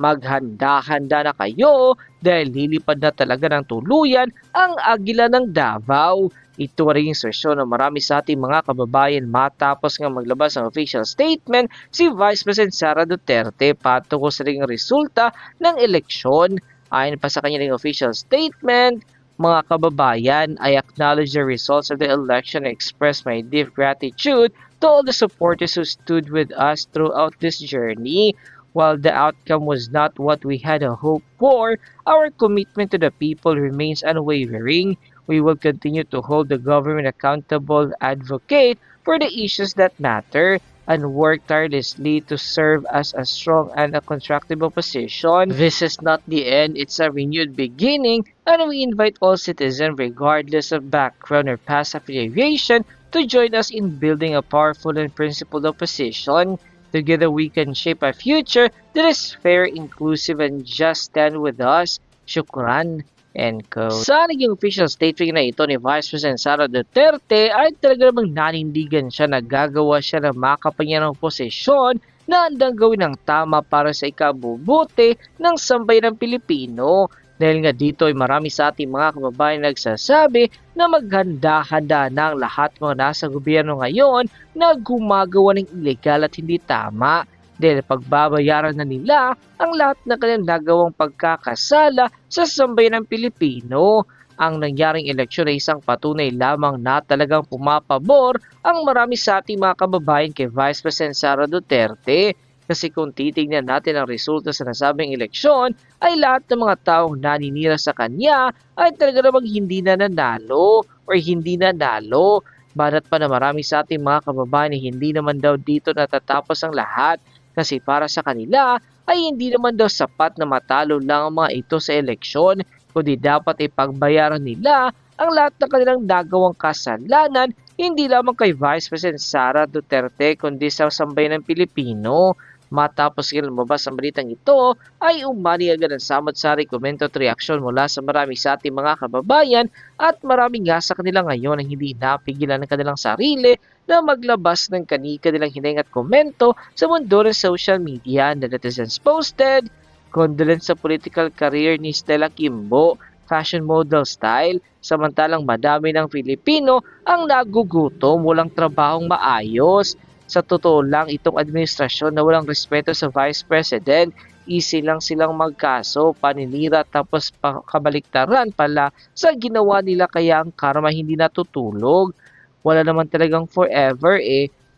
Maghanda-handa na kayo dahil lilipad na talaga ng tuluyan ang Agila ng Davao. Ito rin yung sesyon ng marami sa ating mga kababayan matapos nga maglabas ng official statement si Vice President Sara Duterte patungkol sa ring resulta ng eleksyon. Ayon pa sa kanyang official statement, mga kababayan, I acknowledge the results of the election and express my deep gratitude to all the supporters who stood with us throughout this journey. While the outcome was not what we had hoped for, our commitment to the people remains unwavering. We will continue to hold the government accountable, advocate for the issues that matter, and work tirelessly to serve as a strong and a constructive opposition. This is not the end, it's a renewed beginning, and we invite all citizens, regardless of background or past affiliation, to join us in building a powerful and principled opposition. Together we can shape a future that is fair, inclusive, and just. Stand with us. Shukran. End quote. Sa naging official statement na ito ni Vice President Sara Duterte ay talaga namang nanindigan siya na gagawa siya ng makapangyarihang posisyon na handang gawin ang tama para sa ikabubuti ng sambayan ng Pilipino. Dahil nga dito ay marami sa ating mga kababayan nagsasabi na maghanda-handa na ang lahat mga nasa gobyerno ngayon na gumagawa ng ilegal at hindi tama. Dahil pagbabayaran na nila ang lahat ng kanilang nagawang pagkakasala sa sambayan ng Pilipino. Ang nangyaring eleksyon ay isang patunay lamang na talagang pumapabor ang marami sa ating mga kababayan kay Vice President Sara Duterte. Kasi kung titignan natin ang resulta sa nasabing eleksyon, ay lahat ng mga taong naninira sa kanya ay talaga namang hindi na nanalo or hindi nanalo. Banat pa na marami sa ating mga kababayan ay hindi naman daw dito natatapos ang lahat. Kasi para sa kanila ay hindi naman daw sapat na matalo lang ang mga ito sa eleksyon, kundi dapat ay pagbayaran nila ang lahat ng kanilang nagawang kasalanan, hindi lamang kay Vice President Sara Duterte kundi sa sambayan ng Pilipino. Matapos lumabas ang balitang ito, ay umani agad ang samot-sari komento at reaksyon mula sa marami sa ating mga kababayan at marami nga sa kanila ngayon ang hindi napigilan ng kanilang sarili na maglabas ng kanilang hininga at komento sa mundo ng social media. Na netizens posted, condolence sa political career ni Stella Kimbo, fashion model style, samantalang madami ng Filipino ang nagugutom, walang trabahong maayos. Sa totoo lang, itong administrasyon na walang respeto sa Vice President, easy lang silang magkaso, paninira tapos kabaliktaran pala sa ginawa nila kaya ang karma hindi natutulog. Wala naman talagang forever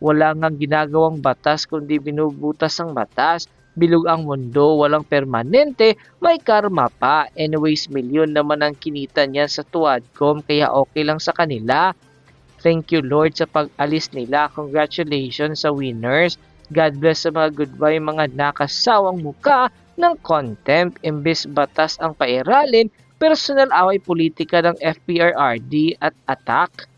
wala ngang ginagawang batas kundi binubutas ang batas. Bilog ang mundo, walang permanente, may karma pa. Anyways, milyon naman ang kinita niya sa Tuadcom kaya okay lang sa kanila. Thank you Lord sa pag-alis nila. Congratulations sa winners. God bless sa mga goodbye mga nakasawang muka ng contempt. Imbes batas ang pairalin, personal away politika ng FPRRD at attack.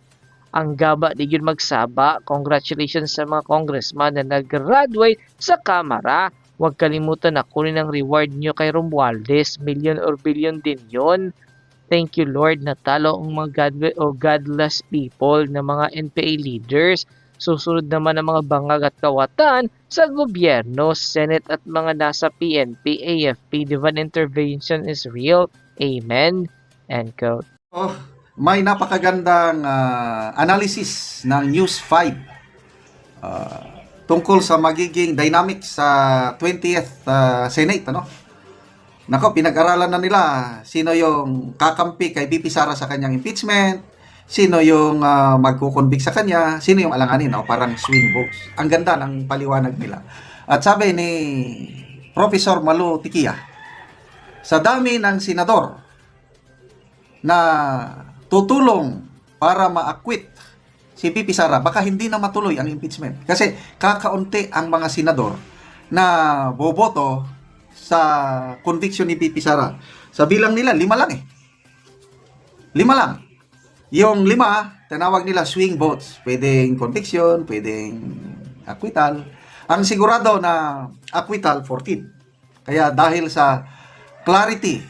Ang gaba di yun magsaba. Congratulations sa mga congressman na nag-graduate sa Kamara. Huwag kalimutan na kunin ang reward nyo kay Romualdez. Million or billion din yon. Thank you Lord, natalo ang mga godless people na mga NPA leaders. Susunod naman ang mga bangag at kawatan sa gobyerno, Senate at mga nasa PNP, AFP. Divine intervention is real. Amen. End quote. Oh, may napakagandang analysis ng News 5 tungkol sa magiging dynamics sa 20th Senate, ano? Nako, pinag-aralan na nila sino yung kakampi kay VP Sara sa kanyang impeachment, sino yung magkukonvict sa kanya, sino yung alanganin, parang swing votes. Ang ganda ng paliwanag nila. At sabi ni Professor Malu Tikia, sa dami ng senador na tutulong para ma-acquit si VP Sara, baka hindi na matuloy ang impeachment. Kasi kakaunti ang mga senador na boboto sa conviction ni VP Sara. Sa bilang nila, 5 lang 5 lang. Yung 5, tinawag nila swing votes. Pwedeng conviction, pwedeng acquittal. Ang sigurado na acquittal, 14. Kaya dahil sa clarity,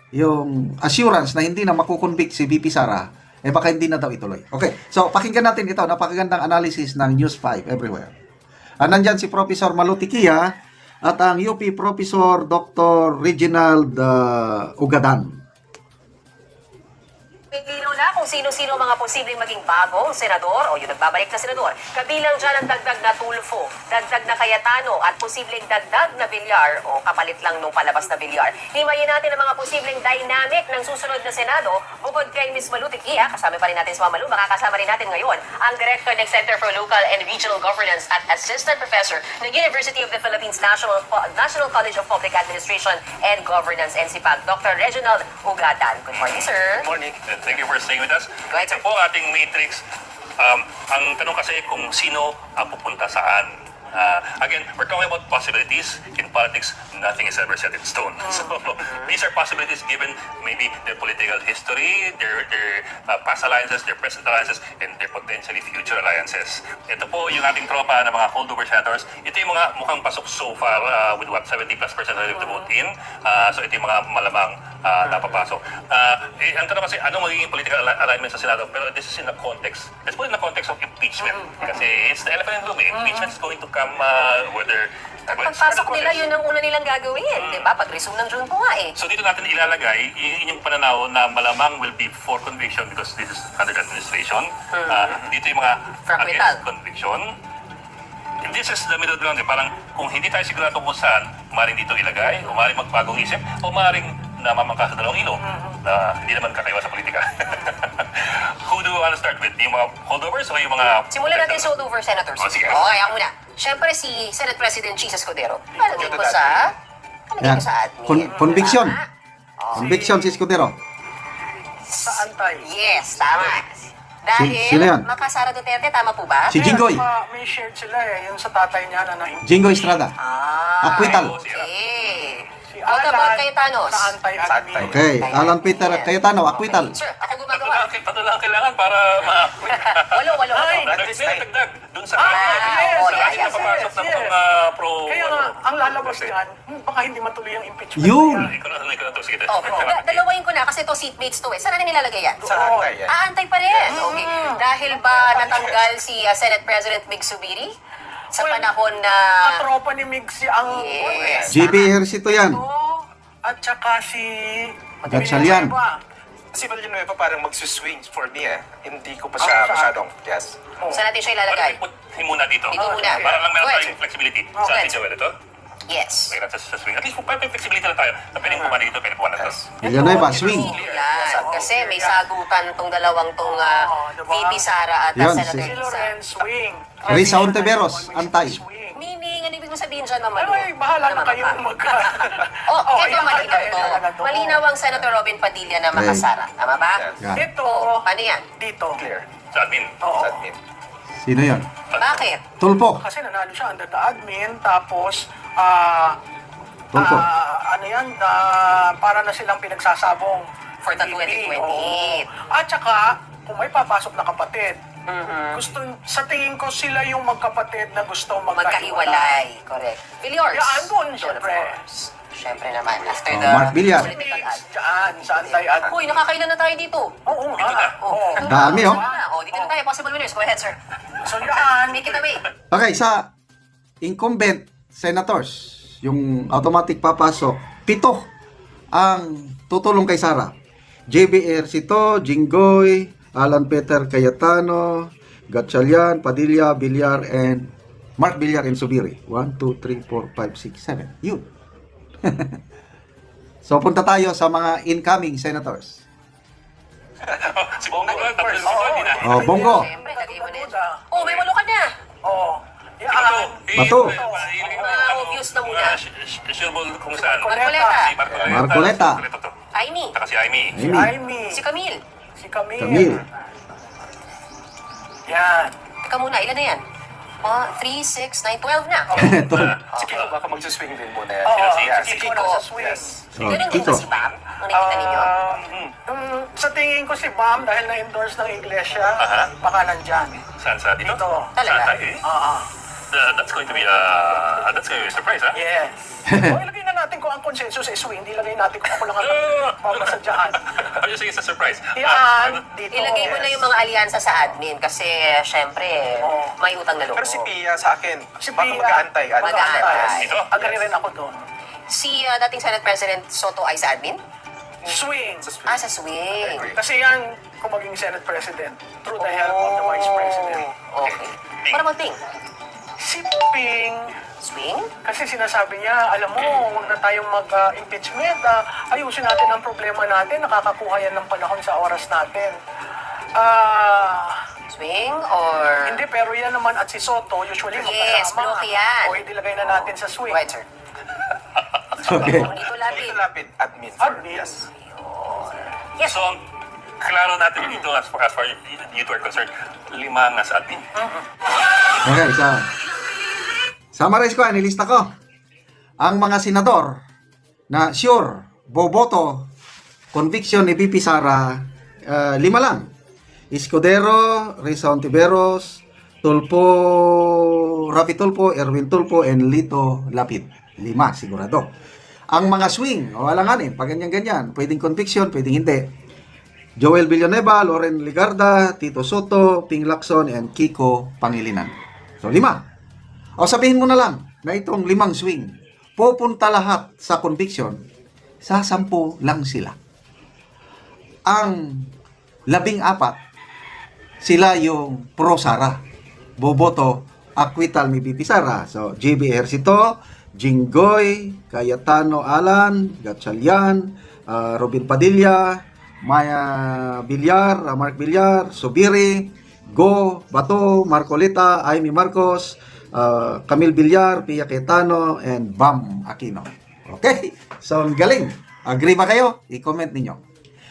yung assurance na hindi na makukonvict si VP Sara, baka hindi na daw ituloy. Okay, so pakinggan natin ito. Napakagandang analysis ng News 5 everywhere. Nandyan si Professor Malu Tikia. at ang UP Professor Dr. Reginald Ugadan. Pilipino na kung sino-sino mga posibleng maging bagong senador o yung nagbabalik na senador. Kabilang dyan ang dagdag na Tulfo, dagdag na Cayetano at posibleng dagdag na Villar o kapalit lang nung palabas na Villar. Himayin natin ang mga posibleng dynamic ng susunod na Senado. Bukod kay Ms. Malu Tikia, kasama pa rin natin si Ma'am Malu, makakasama rin natin ngayon ang Director ng Center for Local and Regional Governance at Assistant Professor ng University of the Philippines National College of Public Administration and Governance, NCPAG, Dr. Reginald Ugadan. Good morning, sir. Good morning. Thank you for staying with us. Go ahead, sir. Ito po ating matrix. Ang tanong kasi kung sino ang pupunta saan. Again, we're talking about possibilities. In politics, nothing is ever set in stone. So these are possibilities given maybe their political history, their past alliances, their present alliances, and their potentially future alliances. Ito po yung ating tropa ng mga holdover senators. Ito yung mga mukhang pasok so far with what, 70+% of the vote in. So ito yung mga malamang napapasok. Ang tanong kasi, anong magiging political alignment sa Senado? Pero this is in the context. Let's put it in the context of impeachment. Kasi it's the elephant in the room. Impeachment is going to come whether... Pagpasok nila, yun ang una nilang gagawin. Di ba? Pag-resume ng June po nga eh. So dito natin ilalagay yung pananaw na malamang will be for conviction because this is under the administration. Dito yung mga Acquittal. against conviction. And this is the middle ground. Parang kung hindi tayo sigurado kung saan, maaaring dito ilagay, o maaaring magbagong isip, o maaaring namamangka sa dalawang ilog na hindi naman kakaiwa sa politika. Who do you want to start with? Yung mga holdovers o yung mga... Simulan natin sa holdover senators. Oh, sige. Okay, ako muna. Siyempre si Senate President Chis Escudero. Palagay ko sa... Yan. Palagay ko sa admin. Conviction. Tama. Conviction si Escudero. Sa antay. Yes, tama. Dahil Sino yan? Makasara Duterte, tama po ba? Si Jinggoy. May shared sila eh. Yung sa tatay niya na Jingo Estrada. Acquittal. Okay. Si What about Cayetanos? Sa antay-admin. Okay, Alan Peter Cayetano, acquittal. Sir, ako gumagawa. Tatlo lang kailangan para ma-acquit. Walo. Dagdag dun sa oo, sa yeah, ating yeah. napapasok ng Yes. mga pro... Kaya nga, ang lalabas niyan, baka hindi matuloy ang impeachment. Yun. Ikaw na to. Sige. Oh, dalawain ko na kasi to seatmates to eh. Saan natin nilalagay yan? Sa antay. Aantay pa rin. Okay. Dahil ba natanggal si Senate President Mig Subiri? Sa Well, panahon na... Katropa ni Migsi ang... Yes. JB Ejercito yan. At saka si... Gatchalian. Si Villanueva parang magsuswing for me eh. Hindi ko pa siya masyadong, yes. Saan natin siya ilalagay? Put him muna dito. Dito muna. Para lang meron Good. tayong flexibility. Sa Good. ating Joel ito. Yes. May nasa sa swing. At least may flexibility na tayo. Na pwedeng pumana dito, pwedeng pumana dito. Villanueva, swing. Yan. Kasi may sagutan tong dalawang tong diba? VP Sara at Yan, Senator Si Lisa. Lorenz Swing. Risa Ontiveros, antay. Meaning, ano ibig mo sabihin dyan, Mama Lu? Ay, bahala na kayo Namamangka. mag... Oh, ito yan, malinaw to. talaga to. Malinaw ang Senator Robin Padilla na makasara. Tama ba? Yan. Ito, Oo. Paano yan? dito. Clear. Sa admin. Oo. Sa admin. Sino yan? Bakit? Tulpo. Kasi nanalo siya under the admin, tapos, Tulpo. ano yan, para na silang pinagsasabong For the VP, 2028. oo. At saka, kung may papasok na kapatid, Mm-hmm. gusto, sa tingin ko sila yung magkapatid na gusto Magkahiwalay. Correct. Villiors. Yan, doon, Of syempre. course. Syempre naman. After Oh, the Mark Villar. political ad. Diyan, sa antay-admin. Uy, nakakailan na tayo dito. Oo Dito na. Oo. Dami, oh. Oh, dito na tayo. Possible winners. Go ahead, sir. So yan, Take it away. Okay, sa incumbent senators, yung automatic papasok, 7 ang tutulong kay Sara. JB Ejercito, Jinggoy, Alan Peter Cayetano, Gatchalian, Padilla, Villar, and Mark Villar and Subiri. 1, 2, 3, 4, 5, 6, 7. Yun. So, punta tayo sa mga incoming senators. Si Bongo ba? Tapos si Bongo, hindi na. Oh, Bongo. Siyempre, lagay mo na yun. Oh, may walo ka na. Oo. Ito, Yan. Bato. Obvious na muna. Sureball kung saan. Marcoleta. Si Marcoleta. Marcoleta. to. Aimee. Saka si Aimee. Amy. Aimee. Si Camille. Si Camille. Camille. Yan. Teka muna, ilan na yan? 3, 6, 9, 12 na. Ito. Si Kiko baka magsuswing din muna. Oo, Yes. si Kiko Kiko. nasa swing. Yes. Oh, Ganun din Kiko. ba si Bam? Ang nakikita ninyo? Sa tingin ko si Bam, dahil na-endorse ng iglesia, baka nandyan. Saan sa dito? Dito. Talaga? Saan tayo eh? Oo. That's going to be a surprise, ha? Yes. O, ilagay na natin natin kung ang consensus ay swing, di lagay natin kung ako lang ang mapasadyahan. I'm just saying it's a surprise. Yan, dito. Ilagay mo na yung mga alyansa sa admin kasi syempre may utang na loob. Pero si Pia sa akin, Si baka Pia, mag-aantay. mag-aantay. Ito? Agree rin ako doon. Si dating Senate President Soto ay sa admin? Swing. Sa swing. Ah, sa swing. Agree. Kasi yan, kung maging Senate President, through the help of the Vice President. Okay. Para mag-ting. Si Ping, Swing? kasi sinasabi niya, alam mo, huwag na tayong mag-impeachment. Ayusin natin ang problema natin. Nakakakuha yan ng panahon sa oras natin. Swing or... Hindi, pero yan naman at si Soto, usually Yes, magkasama. bloke yan. O idilagay na natin sa swing. Right, sir. Okay. Dito lapit. Dito lapit, admin. Admin. Yes. Yes. So, klaro natin dito as far you two are concerned, 5 nasa admin. Okay, summarize ko, nilista ko. Ang mga senador na sure, boboto, conviction ni VP Sara, 5 lang. Escudero, Risa Ontiveros, Tulfo, Rafi Tulfo, Erwin Tulfo, and Lito Lapid. 5, sigurado. Ang mga swing, wala nga pag ganyan-ganyan, pwedeng conviction, pwedeng hindi. Joel Villanueva, Loren Ligarda, Tito Soto, Ping Lacson, and Kiko Pangilinan. So, 5. O sabihin mo na lang na itong 5 swing, pupunta lahat sa conviction, sa 10 lang sila. Ang 14, sila yung pro Sara. Boboto, acquittal ni VP Sara. So, JB Ejercito, Jinggoy, Cayetano Alan, Gatchalian, Robin Padilla, Maya Villar, Mark Villar, Subiri, Go, Bato, Marcoleta, Amy Marcos, Camille Villar, Pia Cayetano, and Bam Aquino. Okay? So, ang galing. Agree ba kayo? I-comment ninyo.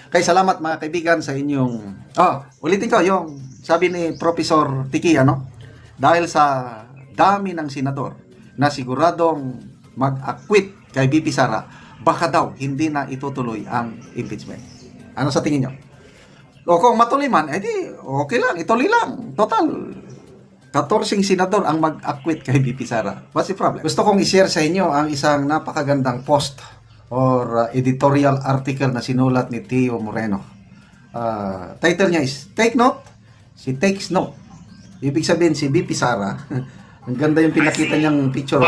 Okay, salamat mga kaibigan sa inyong... ulitin ko yung sabi ni Professor Tiki, dahil sa dami ng senador na siguradong mag-acquit kay VP Sara, baka daw hindi na itutuloy ang impeachment. Ano sa tingin nyo? O kung matuloy man, edi okay lang, ituloy lang. Total, 14 senador ang mag-acquit kay VP Sara. What's the problem? Gusto kong i-share sa inyo ang isang napakagandang post or editorial article na sinulat ni Tio Moreno. Title niya is, Take Note, she takes note. Ibig sabihin si VP Sara, ang ganda yung pinakita niyang picture.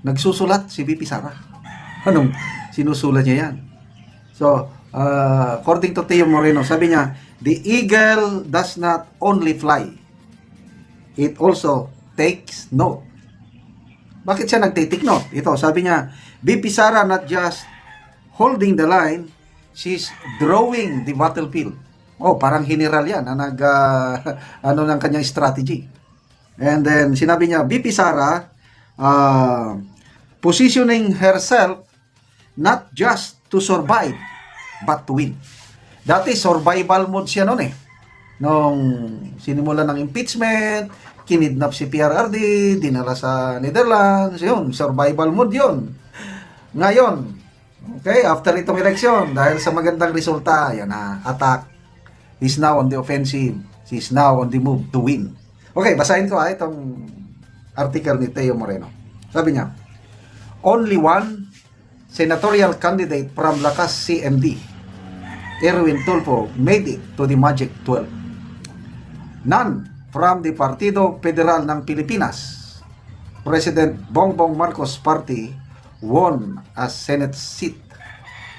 Nagsusulat si VP Sara. Anong sinusulat niya yan? So, according to Tio Moreno, sabi niya, the eagle does not only fly, it also takes note. Bakit siya nagtitake note? Ito, sabi niya, VP Sara not just holding the line, she's drawing the battlefield. Parang general yan na ng kanyang strategy. And then, sinabi niya, VP Sara positioning herself not just to survive, but to win. Dati, survival mode siya noon Nung sinimula ng impeachment, kinidnap si PRRD, dinala sa Netherlands, yun, survival mode yun. Ngayon, okay, after itong election, dahil sa magandang resulta, yan na, attack. He's now on the offensive. He's now on the move to win. Okay, basahin ko itong article ni Teo Moreno. Sabi niya, only one senatorial candidate from Lakas CMD, Erwin Tulfo, made it to the Magic 12. None from the Partido Federal ng Pilipinas, President Bongbong Marcos Party, won a Senate seat